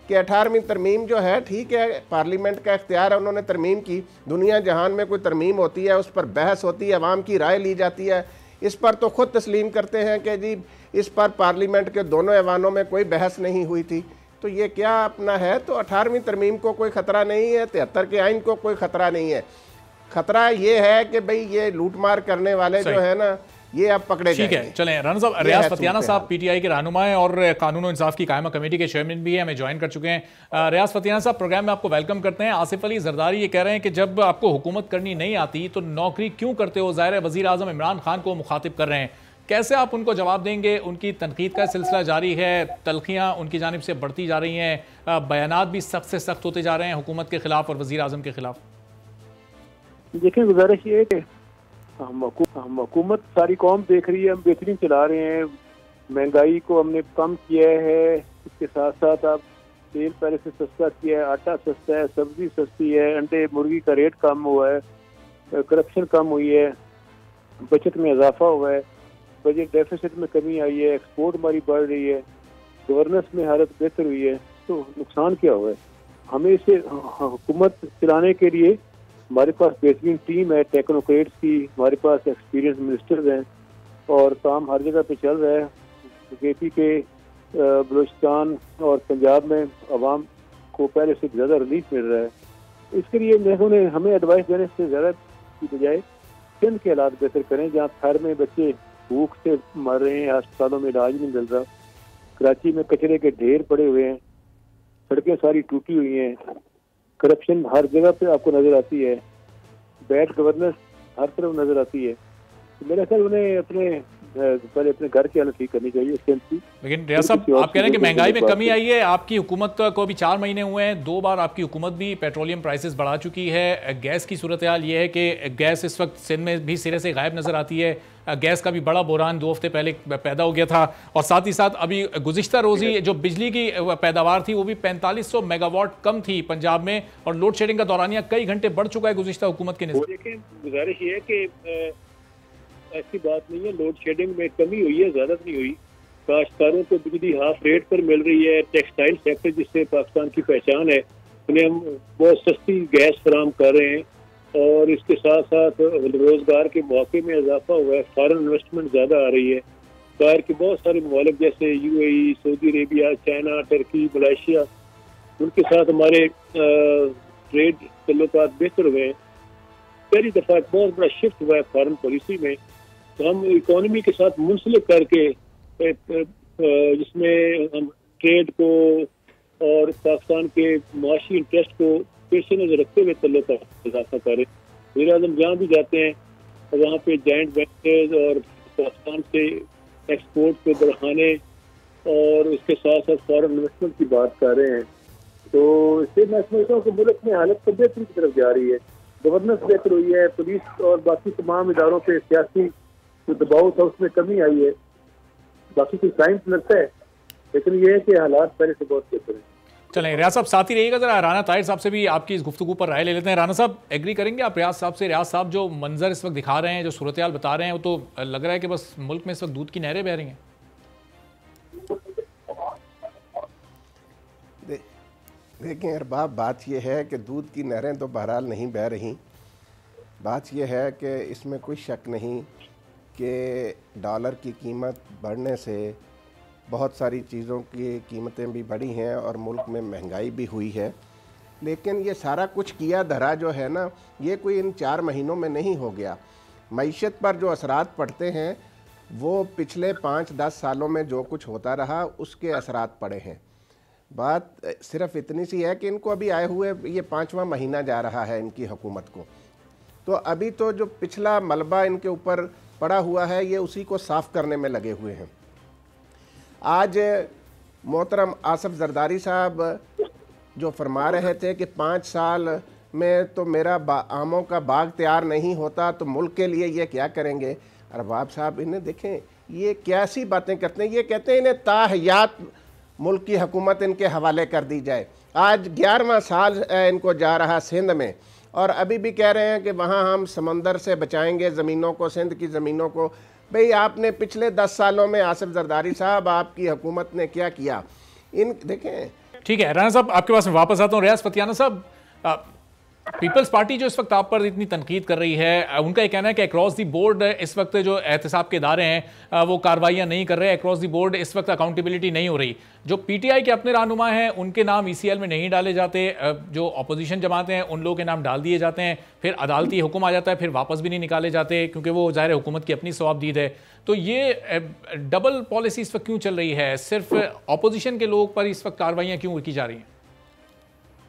कि 18वीं तरमीम जो है, ठीक है, पार्लियामेंट का इख्तियार है, उन्होंने तरमीम की। दुनिया जहान में कोई तरमीम होती है, उस पर बहस होती है, अवाम की राय ली जाती है। इस पर तो ख़ुद तस्लीम करते हैं कि जी इस पर पार्लियामेंट के दोनों ऐवानों में कोई बहस नहीं हुई थी। तो ये क्या अपना है? तो 18वीं तरमीम को कोई ख़तरा नहीं है, 73 के आइन को कोई ख़तरा नहीं है। खतरा ये है कि भाई ये लूटमार करने वाले जो है ना, ये अब पकड़े ठीक है। चलें, राना साहब, रियाज फतियाना साहब PTI के रहनुमा हैं और कानून और इंसाफ की कायमा कमेटी के चेयरमैन भी हैं, हमें ज्वाइन कर चुके हैं। रियाज फतियाना साहब, प्रोग्राम में आपको वेलकम करते हैं। आसिफ अली जरदारी ये कह रहे हैं कि जब आपको हुकूमत करनी नहीं आती तो नौकरी क्यों करते हो? ज़ाहिर है वज़ीर आज़म इमरान खान को मुखातिब कर रहे हैं, कैसे आप उनको जवाब देंगे? उनकी तनकीद का सिलसिला जारी है, तलखियाँ उनकी जानिब से बढ़ती जा रही हैं, बयानात भी सख्त से सख्त होते जा रहे हैं हुकूमत के खिलाफ और वज़ीर आज़म के खिलाफ। देखिए, गुजारिश ये है कि हम हुकूमत सारी कौम देख रही है, हम बेहतरीन चला रहे हैं, महंगाई को हमने कम किया है, इसके साथ साथ अब तेल पहले से सस्ता किया है, आटा सस्ता है, सब्जी सस्ती है, अंडे मुर्गी का रेट कम हुआ है, करप्शन कम हुई है, बचत में इजाफा हुआ है, बजट डेफिसिट में कमी आई है, एक्सपोर्ट हमारी बढ़ रही है, गवर्नेंस में हालत बेहतर हुई है। तो नुकसान क्या हुआ है? हमें इसे हुकूमत चलाने के लिए हमारे पास बेहतरीन टीम है टेक्नोक्रेट्स की, हमारे पास एक्सपीरियंस मिनिस्टर्स हैं और काम हर जगह पे चल रहा है। KP के बलूचिस्तान और पंजाब में अवाम को पहले से ज़्यादा रिलीफ मिल रहा है। इसके लिए हमें एडवाइस देने से ज़्यादा की बजाय सिंध के हालात बेहतर करें, जहाँ थर में बच्चे भूख से मर रहे हैं, अस्पतालों में इलाज नहीं मिल रहा, कराची में कचरे के ढेर पड़े हुए हैं, सड़कें सारी टूटी हुई हैं, करप्शन हर जगह पे आपको नजर आती है, बैड गवर्नेंस हर तरफ नजर आती है। तो मेरा ख्याल उन्हें पहले अपने घर की हालत ठीक करनी चाहिए। लेकिन रियाज साहब, आप कह रहे हैं कि महंगाई में कमी आई है, आपकी हुकूमत को अभी 4 महीने हुए हैं, 2 बार आपकी हुकूमत भी पेट्रोलियम प्राइसेस बढ़ा चुकी है। गैस की सूरत हाल ये है कि गैस इस वक्त सिंध में भी सिरे से गायब नजर आती है। गैस का भी बड़ा बुहरान 2 हफ्ते पहले पैदा हो गया था और साथ ही साथ अभी गुज़िश्ता रोज़ी जो बिजली की पैदावार थी वो भी 4500 मेगावाट कम थी पंजाब में और लोड शेडिंग का दौरानिया कई घंटे बढ़ चुका है गुज़िश्ता हुकूमत के निज़ाम। देखिए, गुजारिश ये है कि ऐसी बात नहीं है, लोड शेडिंग में कमी हुई है, ज़्यादा नहीं हुई। काश्तकारों को बिजली हाफ रेट पर मिल रही है। टेक्सटाइल सेक्टर जिससे पाकिस्तान की पहचान है, उन्हें हम बहुत सस्ती गैस फराम कर रहे हैं और इसके साथ साथ रोजगार के मौके में इजाफा हुआ है, फॉरेन इन्वेस्टमेंट ज़्यादा आ रही है। बाहर के बहुत सारे मुल्क जैसे UAE, Saudi Arabia, China, Turkey, Malaysia, उनके साथ हमारे ट्रेड तल्लुकात बेहतर हुए हैं। पहली दफ़ा बहुत बड़ा शिफ्ट हुआ है फॉरेन पॉलिसी में, तो हम इकोनॉमी के साथ मुंसलिक करके जिसमें हम ट्रेड को और पाकिस्तान के माशी इंटरेस्ट को पेश नजर रखते हुए तल्लुकात इजाफा करें। वज़ीर आज़म जहाँ भी जाते हैं वहाँ पे जॉइंट वेंचर्स और पाकिस्तान से एक्सपोर्ट को बढ़ाने और उसके साथ साथ फॉरेन इन्वेस्टमेंट की बात कर रहे हैं। तो इससे मैं समझता हूँ कि मुल्क में हालत तो बेहतरी की तरफ जा रही है, गवर्नेंस बेहतर हुई है, पुलिस और बाकी तमाम इदारों पे सियासी जो दबाव था उसमें कमी आई है। बाकी कोई साइंस लगता है, लेकिन ये है कि हालात पहले से बहुत बेहतर हैं। चलें, रियाज साहब साथ ही रहिएगा, जरा राना ताहिर साहब से भी आपकी इस गुफ्तगू पर राय ले लेते हैं। राना साहब, एग्री करेंगे आप रियाज साहब से? रियाज साहब जो मंजर इस वक्त दिखा रहे हैं, जो सूरत हाल बता रहे हैं, वो तो लग रहा है कि बस मुल्क में इस वक्त दूध की नहरें बह रही हैं। देखें अरबाब, बात यह है कि दूध की नहरें तो बहरहाल नहीं बह रही। बात यह है कि इसमें कोई शक नहीं कि डॉलर की कीमत बढ़ने से बहुत सारी चीज़ों की कीमतें भी बढ़ी हैं और मुल्क में महंगाई भी हुई है। लेकिन ये सारा कुछ किया धरा जो है ना, ये कोई इन 4 महीनों में नहीं हो गया। मईशत पर जो असरात पड़ते हैं वो पिछले 5-10 सालों में जो कुछ होता रहा उसके असरात पड़े हैं। बात सिर्फ इतनी सी है कि इनको अभी आए हुए ये 5वां महीना जा रहा है इनकी हुकूमत को, तो अभी तो जो पिछला मलबा इनके ऊपर पड़ा हुआ है ये उसी को साफ़ करने में लगे हुए हैं। आज मोहतरम आसफ जरदारी साहब जो फरमा रहे थे कि 5 साल में तो मेरा आमों का बाग तैयार नहीं होता तो मुल्क के लिए ये क्या करेंगे। अरबाब साहब इन्हें देखें, ये कैसी बातें करते हैं। ये कहते हैं इन्हें ताहयात मुल्क की हुकूमत इनके हवाले कर दी जाए। आज 11वां साल इनको जा रहा सिंध में, और अभी भी कह रहे हैं कि वहाँ हम समंदर से बचाएंगे ज़मीनों को, सिंध की ज़मीनों को। भाई आपने पिछले 10 सालों में आसिफ जरदारी साहब आपकी हुकूमत ने क्या किया? इन देखें। ठीक है राना साहब, आपके पास मैं वापस आता हूँ। रियाज फतियाना साहब, पीपल्स पार्टी जो इस वक्त आप पर इतनी तनकीद कर रही है, उनका ये कहना है कि अक्रॉस दी बोर्ड इस वक्त जो एहतसाब के इदारे हैं वो कार्रवाइयाँ नहीं कर रहे, अक्रॉस दी बोर्ड इस वक्त अकाउंटेबिलिटी नहीं हो रही। जो पीटीआई के अपने रहनुमा हैं उनके नाम ईसीएल में नहीं डाले जाते, जो अपोजिशन जमाते हैं उन लोगों के नाम डाल दिए जाते हैं, फिर अदालती हुक्म आ जाता है, फिर वापस भी नहीं निकाले जाते क्योंकि वो ज़ाहिर हुकूमत की अपनी सवाबदीद है। तो ये डबल पॉलिसी इस वक्त क्यों चल रही है? सिर्फ अपोजिशन के लोग पर इस वक्त कार्रवाइयाँ क्यों की जा रही हैं?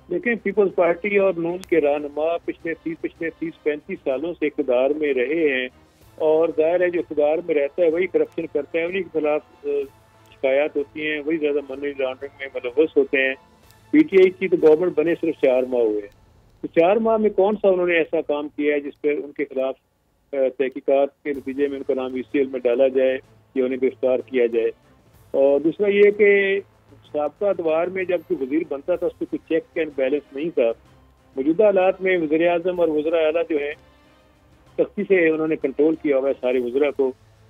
देखें, पीपल्स पार्टी और नून के रहनुमा पिछले 30-35 सालों से इक़्तिदार में रहे हैं, और जाहिर है जो इक़्तिदार में रहता है वही करप्शन करता है, उन्हीं के खिलाफ शिकायत होती हैं, वही ज़्यादा मनी लॉन्ड्रिंग में मुलव्वस होते हैं। पीटीआई की तो गवर्नमेंट बने सिर्फ 4 माह हुए, तो 4 माह में कौन सा उन्होंने ऐसा काम किया है जिस पर उनके खिलाफ तहकीकात के नतीजे में उनका नाम ईसीएल में डाला जाए या उन्हें गिरफ्तार किया जाए। और दूसरा ये कि साबका दवार में जब कोई वजीर बनता था उस पर कोई चेक एंड बैलेंस नहीं था। मौजूदा हालात में वज़ीर आज़म और वज़रा आला जो है सख्ती से उन्होंने कंट्रोल किया हुआ है सारे वज़रा को।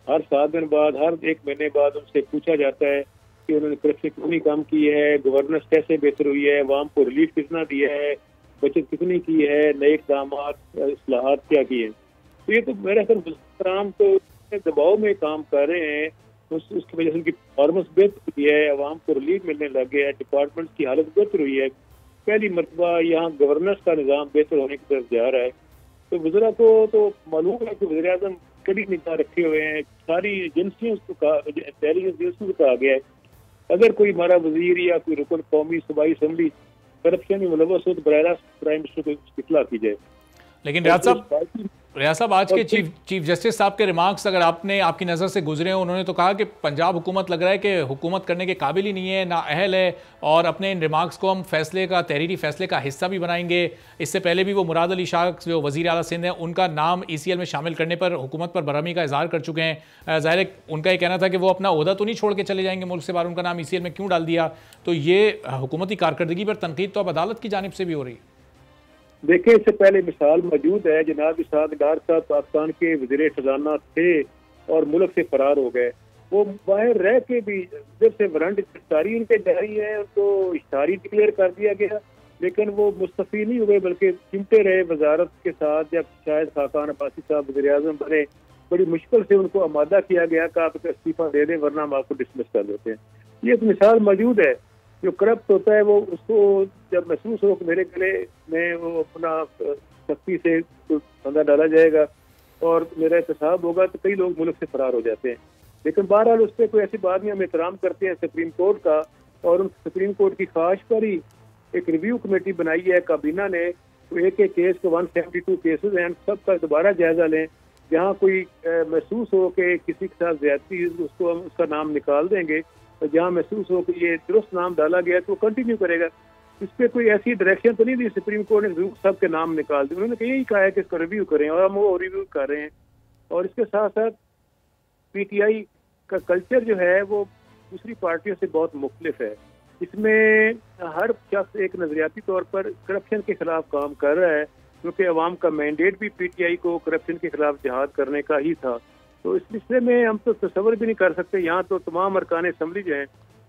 हर 7 दिन बाद, हर 1 महीने बाद उनसे पूछा जाता है कि उन्होंने करप्शन कितनी कम की है, गवर्नेंस कैसे बेहतर हुई है, अवाम को रिलीफ कितना दिया है, बचत कितनी की है, नए इक़दाम इस्लाहात क्या किए। तो ये तो मेरा ख्याल तो दबाव में काम कर रहे हैं, उसकी वजह से उनकी परफॉर्मेंस बेहतर हुई है, अवाम को रिलीफ मिलने लग गया है, डिपार्टमेंट की हालत बेहतर हुई है। पहली मरतबा यहाँ गवर्नेंस का निज़ाम बेहतर होने की तरफ जा रहा है। तो वज़रा को तो मालूम है कि वज़ीर आज़म कड़ी निगाह रखे हुए हैं, सारी एजेंसियों को इंटेलिजेंस एजेंसियों को कहा गया है अगर कोई हमारा वजीर या कोई रुकन कौमी सूबाई असम्बली करप्शन में मुलव्वस हो तो बराह रास्त प्राइम मिनिस्टर को इत्तला की जाए। लेकिन रियाज साहब आज के चीफ जस्टिस साहब के रिमार्क्स अगर आपकी नज़र से गुजरे हैं, उन्होंने तो कहा कि पंजाब हुकूमत लग रहा है कि हुकूमत करने के काबिल ही नहीं है, ना अहल है, और अपने इन रिमार्क्स को हम तहरीरी फैसले का हिस्सा भी बनाएंगे। इससे पहले भी वो मुराद अली शाह जो वज़ीर आला सिंध हैं उनका नाम ईसीएल में शामिल करने पर हुकूमत पर बरहमी का इजहार कर चुके हैं। ज़ाहिर है उनका ये कहना था कि वो अपना ओहदा तो नहीं छोड़ के चले जाएंगे मुल्क से बाहर, उनका नाम ईसीएल में क्यों डाल दिया। तो ये हुकूमती कारकर्दगी पर तनकीद तो अब अदालत की जानिब से भी हो रही है। देखिए, इससे पहले मिसाल मौजूद है, जनाब इसाद डार साहब पाकिस्तान के वज़ीर खजाना थे और मुल्क से फरार हो गए। वो बाहर रह के भी जब से वारंट इश्तारी उनके जारी है, उनको इश्तारी डिक्लेयर कर दिया गया, लेकिन वो मुस्तफ़ी नहीं हुए बल्कि चिमटे रहे वजारत के साथ। जब शायद खाकान अब्बासी साहब वज़ीर आज़म बने, बड़ी मुश्किल से उनको आमादा किया गया कि आप इस्तीफा दे दें वरना हम आपको डिसमिस कर देते हैं। ये एक मिसाल मौजूद है। जो करप्ट होता है वो उसको जब महसूस हो कि मेरे गले में वो अपना सख्ती से बंदा डाला जाएगा और मेरा एहतसाब होगा, तो कई लोग मुल्क से फरार हो जाते हैं। लेकिन बहरहाल उस पर कोई ऐसी बात नहीं, हम एहतराम करते हैं सुप्रीम कोर्ट का, और उन सुप्रीम कोर्ट की ख्वाहिश पर ही एक रिव्यू कमेटी बनाई है काबीना ने। तो एक केस के 172 केसेज हैं, सबका दोबारा जायजा लें। जहाँ कोई महसूस हो कि किसी के साथ ज्यादती, उसको हम उसका नाम निकाल देंगे, तो जहाँ महसूस हो कि ये दुरुस्त नाम डाला गया तो वो कंटिन्यू करेगा। इस पर कोई ऐसी डायरेक्शन तो नहीं दी सुप्रीम कोर्ट ने सब के नाम निकाल दिए। उन्होंने यही कहा है कि इसको रिव्यू करें, और हम वो रिव्यू कर रहे हैं। और इसके साथ साथ पीटीआई का कल्चर जो है वो दूसरी पार्टियों से बहुत मुख्तलिफ है। इसमें हर शख्स एक नजरियाती तौर पर करप्शन के खिलाफ काम कर रहा है, क्योंकि अवाम का मैंडेट भी पीटीआई को करप्शन के खिलाफ जिहाद करने का ही था। तो इस सिलसिले में हम तो तस्वर भी नहीं कर सकते। यहाँ तो तमाम अरकान असम्बली जो हैं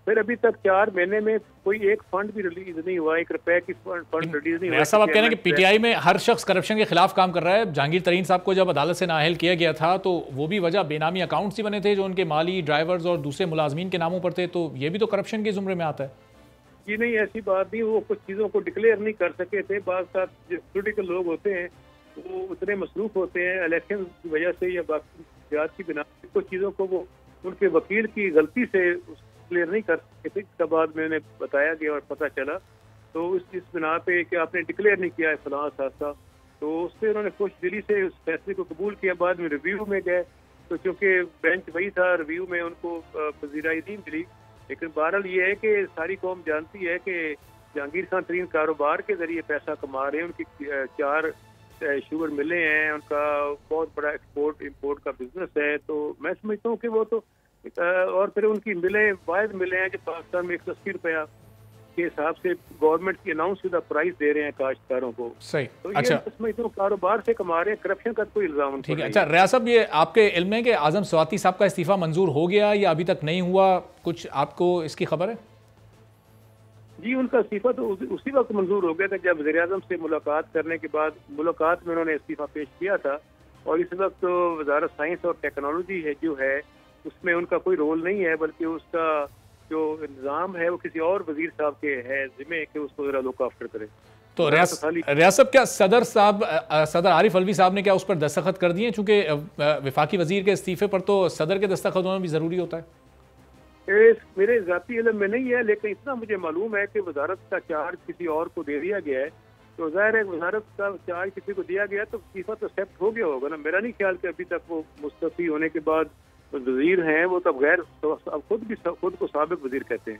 फिर अभी तक 4 महीने में कोई एक फंड भी रिलीज नहीं हुआ, 1 रुपए की फंड रिलीज नहीं हुआ। ऐसा आप कह रहे हैं कि पीटीआई में हर शख्स करप्शन के खिलाफ काम कर रहा है। जहांगीर तरीन साहब को जब अदालत से नाअहल किया गया था तो वो भी वजह बेनामी अकाउंट्स ही बने थे जो उनके माली, ड्राइवर्स और दूसरे मुलाजमीन के नामों पर थे, तो ये भी तो करप्शन के जुमरे में आता है। ये नहीं, ऐसी बात नहीं, वो कुछ चीज़ों को डिक्लेयर नहीं कर सके थे। बात साथ जो पोलिटिकल लोग होते हैं वो उतने मसरूफ होते हैं इलेक्शन की वजह से या बाकी जात की बिना कुछ चीज़ों को वो उनके वकील की गलती से क्लियर नहीं कर सके थे। इसके बाद मैंने बताया गया और पता चला, तो इस बिना पे कि आपने डिक्लेयर नहीं किया है फलां हादसा, तो उससे उन्होंने खुश दिली से उस फैसले को कबूल किया। बाद में रिव्यू में गए तो चूँकि बेंच वही था, रिव्यू में उनको पजीराई नहीं मिली। लेकिन बहरहाल ये है कि सारी कौम जानती है कि जहांगीर खान तरीन कारोबार के जरिए पैसा कमा रहे हैं। उनकी 4 शुगर मिले हैं, उनका बहुत बड़ा एक्सपोर्ट इंपोर्ट का बिजनेस है। तो मैं समझता हूँ कि वो तो और फिर उनकी वायद मिले हैं जो पाकिस्तान में 180 रुपया के हिसाब से गवर्नमेंट की अनाउंस शुदा प्राइस दे रहे हैं काश्तकारों को। सही, तो अच्छा, ये समझता हूँ कारोबार से कमा रहे हैं, करप्शन का कोई इल्जाम ठीक है। अच्छा रियाज साहब, ये आपके इल्म है कि आजम स्वाति साहब का इस्तीफा मंजूर हो गया या अभी तक नहीं हुआ? कुछ आपको इसकी खबर है? जी, उनका इस्तीफा तो उसी वक्त मंजूर हो गया था जब वज़ीर-ए-आज़म से मुलाकात करने के बाद मुलाकात में उन्होंने इस्तीफा पेश किया था। और इस वक्त तो वज़ारत साइंस और टेक्नोलॉजी है जो है उसमें उनका कोई रोल नहीं है, बल्कि उसका जो इंतजाम है वो किसी और वजीर साहब के है जिम्मे कि उसको जरा लुक आफ्टर करे। तो रियाज साहब, क्या सदर आरिफ अलवी साहब ने क्या उस पर दस्तखत कर दिए? चूंकि वफाकी वजीर के इस्तीफे पर तो सदर के दस्तखत होना भी जरूरी होता है। मेरे ज़ाती इल्म में नहीं है, लेकिन इतना मुझे मालूम है कि वजारत का चार्ज किसी और को दे दिया गया है। तो जाहिर है वजारत का चार्ज किसी को दिया गया तो इस्तीफा तो एक्सेप्ट हो गया होगा ना। मेरा नहीं ख्याल कि अभी तक वो मुस्तफी होने के बाद वजीर हैं, वो तो गैर अब खुद को साबिक वजीर कहते हैं।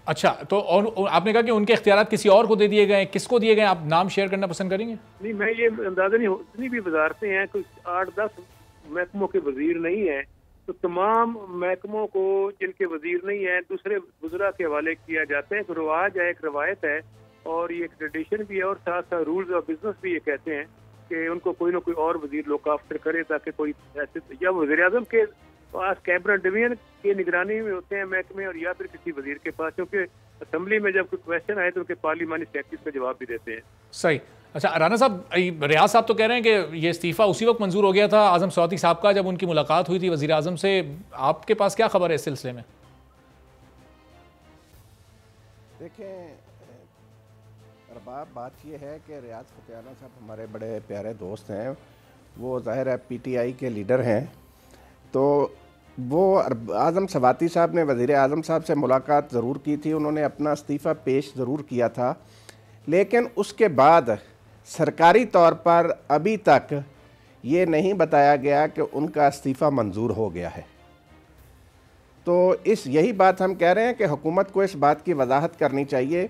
अच्छा, तो और आपने कहा कि उनके इख्तियारात किसी और को दे दिए गए, किसको दिए गए? आप नाम शेयर करना पसंद करेंगे? नहीं, मैं ये अंदाजा नहीं, जितनी भी वजारतें हैं कुछ 8-10 महकमों के वजीर नहीं है, तो तमाम महकमों को जिनके वजीर नहीं है दूसरे वज़रा के हवाले किया जाता है। एक रवाज है, एक रवायत है और ये एक ट्रेडिशन भी है और साथ साथ रूल्स ऑफ बिजनेस भी ये कहते हैं कि उनको कोई ना कोई और वजीर लुक आफ्टर करे ताकि कोई ऐसे या वज़ीर-ए-आज़म के पास कैबिनेट डिवीजन की निगरानी में होते हैं महकमे और या फिर किसी वजीर के पास, क्योंकि असेंबली में जब कोई क्वेश्चन आए तो उनके पार्लिमानी स्टैट्यूट का जवाब भी देते हैं। सही। अच्छा राना साहब, रियाज साहब तो कह रहे हैं कि ये इस्तीफा उसी वक्त मंजूर हो गया था आजम स्वाति साहब का जब उनकी मुलाकात हुई थी वजीर आजम से। आपके पास क्या खबर है इस सिलसिले में? देखें अरबाब, बात ये है कि रियाज फतेहाना साहब हमारे बड़े प्यारे दोस्त हैं, वो ज़ाहिर है पीटीआई के लीडर हैं। तो वो आज़म स्वाति साहब ने वज़ीर आज़म साहब से मुलाकात ज़रूर की थी, उन्होंने अपना इस्तीफ़ा पेश ज़रूर किया था, लेकिन उसके बाद सरकारी तौर पर अभी तक ये नहीं बताया गया कि उनका इस्तीफ़ा मंजूर हो गया है। तो यही बात हम कह रहे हैं कि हुकूमत को इस बात की वजाहत करनी चाहिए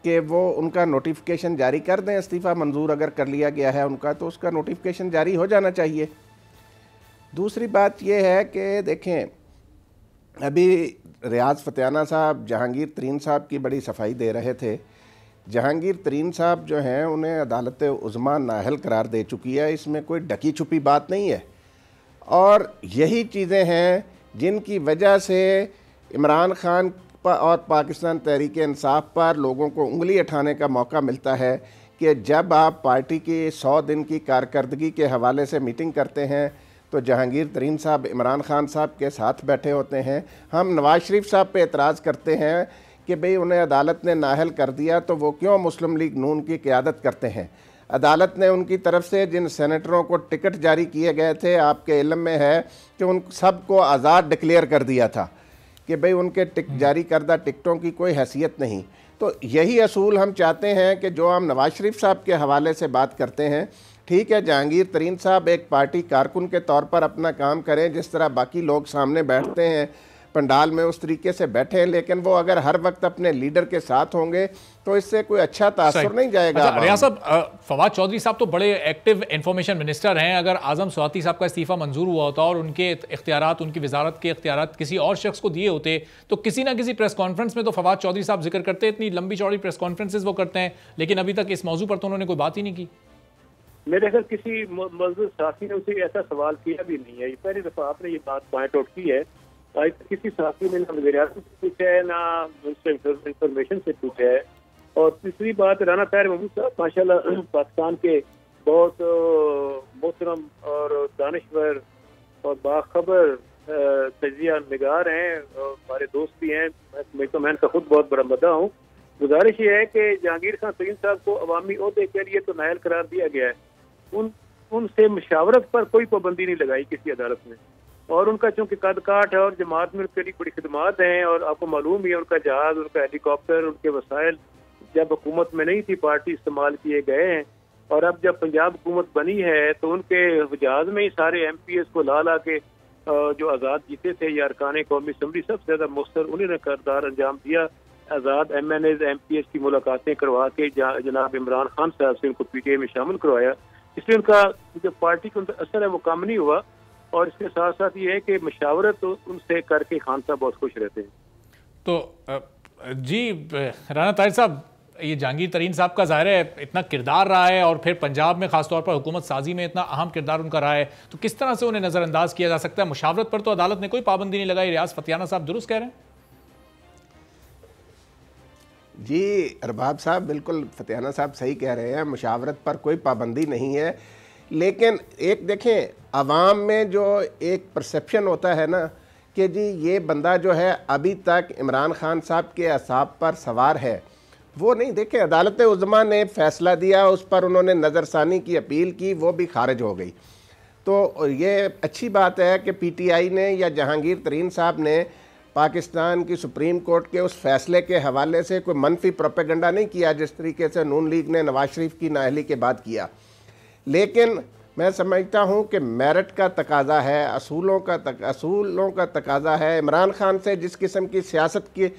कि वो उनका नोटिफिकेशन जारी कर दें। इस्तीफ़ा मंजूर अगर कर लिया गया है उनका तो उसका नोटिफिकेशन जारी हो जाना चाहिए। दूसरी बात यह है कि देखें, अभी रियाज फतेहाना साहब जहांगीर तरीन साहब की बड़ी सफाई दे रहे थे। जहांगीर तरीन साहब जो हैं उन्हें अदालत उज़्मा नाअहल करार दे चुकी है, इसमें कोई ढकी छुपी बात नहीं है। और यही चीज़ें हैं जिनकी वजह से इमरान खान और पाकिस्तान तहरीक इंसाफ पर लोगों को उंगली उठाने का मौका मिलता है कि जब आप पार्टी की 100 दिन की कारकर्दगी के हवाले से मीटिंग करते हैं तो जहांगीर तरीन साहब इमरान खान साहब के साथ बैठे होते हैं। हम नवाज शरीफ साहब पे एतराज़ करते हैं कि भाई उन्हें अदालत ने नाअहल कर दिया तो वो क्यों मुस्लिम लीग नून की क़यादत करते हैं। अदालत ने उनकी तरफ से जिन सेनेटरों को टिकट जारी किए गए थे, आपके इल्म में है कि उन सबको आज़ाद डिक्लेयर कर दिया था कि भाई उनके जारी करदा टिकटों की कोई हैसियत नहीं। तो यही असूल हम चाहते हैं कि जो हम नवाज शरीफ साहब के हवाले से बात करते हैं, ठीक है जहांगीर तरीन साहब एक पार्टी कारकुन के तौर पर अपना काम करें, जिस तरह बाकी लोग सामने बैठते हैं पंडाल में उस तरीके से बैठे, लेकिन वो अगर हर वक्त अपने लीडर के साथ होंगे तो इससे कोई अच्छा तासुर नहीं जाएगा। अच्छा, रियाज साहब, फवाद चौधरी साहब तो बड़े एक्टिव इंफॉर्मेशन मिनिस्टर हैं। अगर आजम स्वाति साहब का इस्तीफा मंजूर हुआ होता और उनके इख्तियारात, उनकी वजारत के इख्तियारात किसी और शख्स को दिए होते तो किसी ना किसी प्रेस कॉन्फ्रेंस में तो फवाद चौधरी साहब जिक्र करते। इतनी लंबी चौड़ी प्रेस कॉन्फ्रेंसेज वो करते हैं, लेकिन अभी तक इस मौजू पर तो उन्होंने कोई बात ही नहीं की। मेरे ख्याल किसी मौजूद साथी ने उसे ऐसा सवाल किया भी नहीं है। पहली दफ़ा आपने ये बात पॉइंट आउट की है आज तक किसी साथी ने ना वज़ीर-ए-आज़म से पूछा है, ना इंफॉर्मेशन से पूछा है। और तीसरी बात, राना ताहिर महमूद साहब माशाल्लाह पाकिस्तान के बहुत मोहतरम और दानिश्वर और बाखबर तजिया निगार हैं, हमारे दोस्त भी हैं। मैं इनका खुद बहुत बड़ा मदा हूँ। गुजारिश ये है कि जहांगीर खान तरीन साहब को अवामी ओहदे के लिए तो नायल करार दिया गया है, उनसे मुशावरत पर कोई पाबंदी नहीं लगाई किसी अदालत में। और उनका चूंकि कद काठ है और जमात में उनके लिए बड़ी खिदमात हैं, और आपको मालूम ही है उनका जहाज, उनका हेलीकॉप्टर, उनके वसाइल जब हुकूमत में नहीं थी पार्टी इस्तेमाल किए गए हैं। और अब जब पंजाब हुकूमत बनी है तो उनके जहाज में ही सारे MPs को ला ला के जो आज़ाद जीते थे या अरकान कौमी असम्बली सबसे ज़्यादा मुख्तर उन्होंने किरदार अंजाम दिया। आज़ाद MNAs MPs की मुलाकातें करवा के जनाब इमरान खान साहब से उनको PTI में शामिल करवाया। इसलिए उनका जो पार्टी का असर है वो कम नहीं हुआ। और इसके साथ साथ ये है कि मशावरत उनसे करके खान साहब बहुत खुश रहते हैं। तो जी राना ताहिर साहब, ये जहांगीर तरीन साहब का ज़ाहिर है इतना किरदार रहा है और फिर पंजाब में ख़ासतौर पर हुकूमत साजी में इतना अहम किरदार उनका रहा है, तो किस तरह से उन्हें नज़रअंदाज किया जा सकता है? मुशावरत पर तो अदालत ने कोई पाबंदी नहीं लगाई। रियाज फतियाना साहब दुरुस्त कह रहे हैं? जी अरबाब साहब, बिल्कुल फतियाना साहब सही कह रहे हैं, मुशावरत पर कोई पाबंदी नहीं है। लेकिन एक देखें, आवाम में जो एक परसेप्शन होता है ना कि जी ये बंदा जो है अभी तक इमरान खान साहब के असाब पर सवार है, वो नहीं। देखें, अदालत उज़्मा ने फ़ैसला दिया, उस पर उन्होंने नज़रसानी की अपील की, वो भी खारिज हो गई। तो ये अच्छी बात है कि PTI ने या जहांगीर तरीन साहब ने पाकिस्तान की सुप्रीम कोर्ट के उस फैसले के हवाले से कोई मनफी प्रोपेगेंडा नहीं किया जिस तरीके से नून लीग ने नवाज शरीफ की नाअहली के बाद किया। लेकिन मैं समझता हूँ कि मेरिट का तकाजा है, असूलों का तकाजा है। इमरान खान से जिस किस्म की सियासत की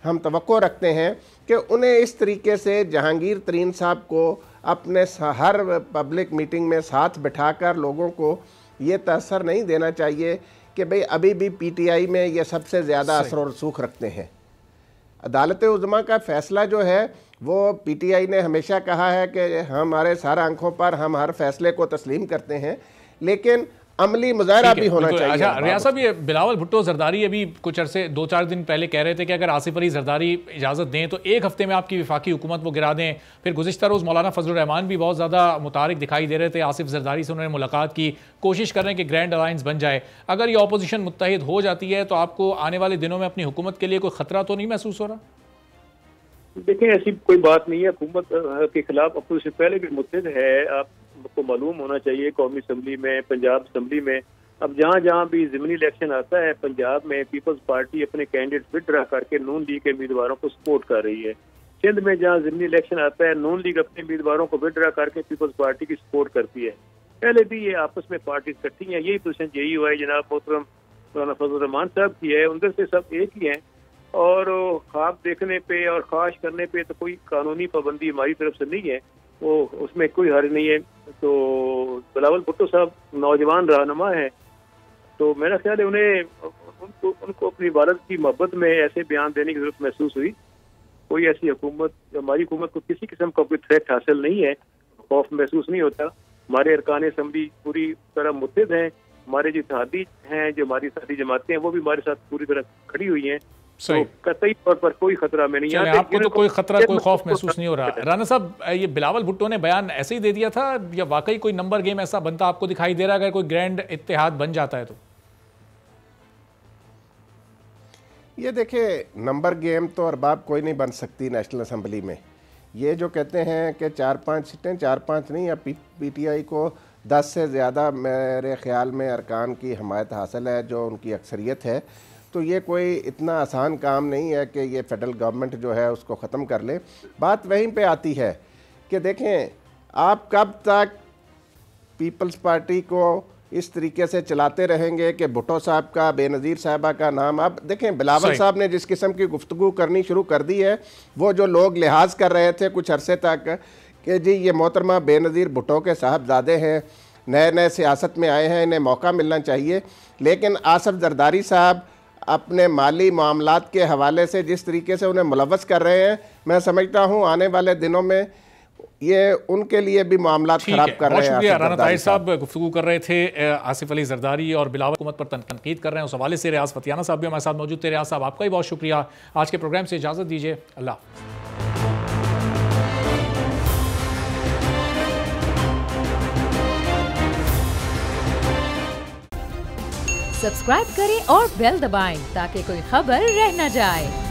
हम तवक्को रखते हैं कि उन्हें इस तरीके से जहांगीर तरीन साहब को अपने हर पब्लिक मीटिंग में साथ बिठाकर लोगों को ये तअस्सुर नहीं देना चाहिए कि भाई अभी भी PTI में ये सबसे ज़्यादा असर और रसूख रखते हैं। अदालत उज़्मा का फ़ैसला जो है वो PTI ने हमेशा कहा है कि हमारे सारा आंखों पर हम हर फैसले को तस्लीम करते हैं, लेकिन अमली मुजाहरा भी होना चाहिए। अच्छा रियाज साहब, ये बिलावल भुट्टो जरदारी अभी कुछ अरसे 2-4 दिन पहले कह रहे थे कि अगर आसिफ अली जरदारी इजाज़त दें तो 1 हफ्ते में आपकी वफाकी हुकूमत वो गिरा दें। फिर गुज़िश्ता रोज़ मौलाना फजलुर रहमान भी बहुत ज़्यादा मुतारिक दिखाई दे रहे थे, आसिफ जरदारी से उन्होंने मुलाकात की, कोशिश कर रहे हैं कि ग्रैंड अलायंस बन जाए। अगर ये अपोजिशन मुत्तहिद हो जाती है तो आपको आने वाले दिनों में अपनी हुकूमत के लिए कोई ख़तरा तो नहीं महसूस हो रहा? देखें, ऐसी कोई बात नहीं है। हुकूमत के खिलाफ अपोजिशन पहले भी मुत्तहिद है। आपको मालूम होना चाहिए कौमी असम्बली में, पंजाब असम्बली में, अब जहाँ जहाँ भी ज़िमनी इलेक्शन आता है पंजाब में पीपल्स पार्टी अपने कैंडिडेट विड्रा करके नून लीग के उम्मीदवारों को सपोर्ट कर रही है। सिंध में जहाँ ज़िमनी इलेक्शन आता है नून लीग अपने उम्मीदवारों को विड्रा करके पीपल्स पार्टी की सपोर्ट करती है। पहले भी ये आपस में पार्टी इकट्ठी हैं। यही पोजिशन यही हुआ है जनाब मोहतरम मौलाना फजलुर रहमान साहब की है, उनके से सब एक ही हैं। और ख्वाब देखने पे और ख्वाहिश करने पे तो कोई कानूनी पाबंदी हमारी तरफ से नहीं है, वो उसमें कोई हर्ज नहीं है। तो बिलावल भुट्टो साहब नौजवान रहनुमा है, तो मेरा ख्याल है उनको अपनी वालद की मोहब्बत में ऐसे बयान देने की जरूरत महसूस हुई। कोई ऐसी हुकूमत, हमारी हुकूमत को किसी किस्म का कोई थ्रेट हासिल नहीं है, खौफ महसूस नहीं होता। हमारे अरकान असम्बली पूरी तरह मुत्तहिद हैं, हमारे जो इत्तेहादी हैं, जो हमारी साथी जमातें हैं वो भी हमारे साथ पूरी तरह खड़ी हुई हैं। तो कतई तौर पर कोई खतरा में नहीं है। आपको तो कोई खतरा, कोई खौफ महसूस नहीं हो रहा। राना साहब, ये बिलावल भुट्टो ने बयान ऐसे ही दे दिया था या वाकई कोई नंबर गेम ऐसा बनता आपको दिखाई दे रहा है अगर कोई ग्रैंड इत्तेहाद बन जाता है तो? ये देखिए, नंबर गेम तो अरबाब कोई नहीं बन सकती नेशनल असम्बली में। ये जो कहते हैं कि 4-5 सीटें, 4-5 नहीं, या PTI को 10 से ज़्यादा मेरे ख़्याल में अरकान की हमायत हासिल है जो उनकी अक्सरियत है, तो ये कोई इतना आसान काम नहीं है कि ये फेडरल गवर्नमेंट जो है उसको ख़त्म कर ले। बात वहीं पे आती है कि देखें, आप कब तक पीपल्स पार्टी को इस तरीके से चलाते रहेंगे कि भुट्टो साहब का, बेनज़ीर साहबा का नाम। अब देखें, बिलावल साहब ने जिस किस्म की गुफ्तगू करनी शुरू कर दी है, वो जो लोग लिहाज कर रहे थे कुछ अरसे तक कि जी ये मोहतरमा बेनज़ीर भुट्टो के साहबजादे हैं, नए नए सियासत में आए हैं, इन्हें मौका मिलना चाहिए। लेकिन आसिफ जरदारी साहब अपने माली मामलात के हवाले से जिस तरीके से उन्हें मुलव्वस कर रहे हैं, मैं समझता हूँ आने वाले दिनों में ये उनके लिए भी मामला खराब कर रहे हैं। शुक्रिया राना ताहिर साहब गुफ्तगू कर रहे थे आसिफ अली जरदारी और बिलावल हुकूमत पर तनकीद कर रहे हैं, उस हवाले से रियाज फतियाना साहब भी हमारे साथ मौजूद थे। रियाज साहब आपका ही बहुत शुक्रिया। आज के प्रोग्राम से इजाज़त दीजिए, अल्लाह। सब्सक्राइब करें और बेल दबाएं ताकि कोई खबर रह न जाए।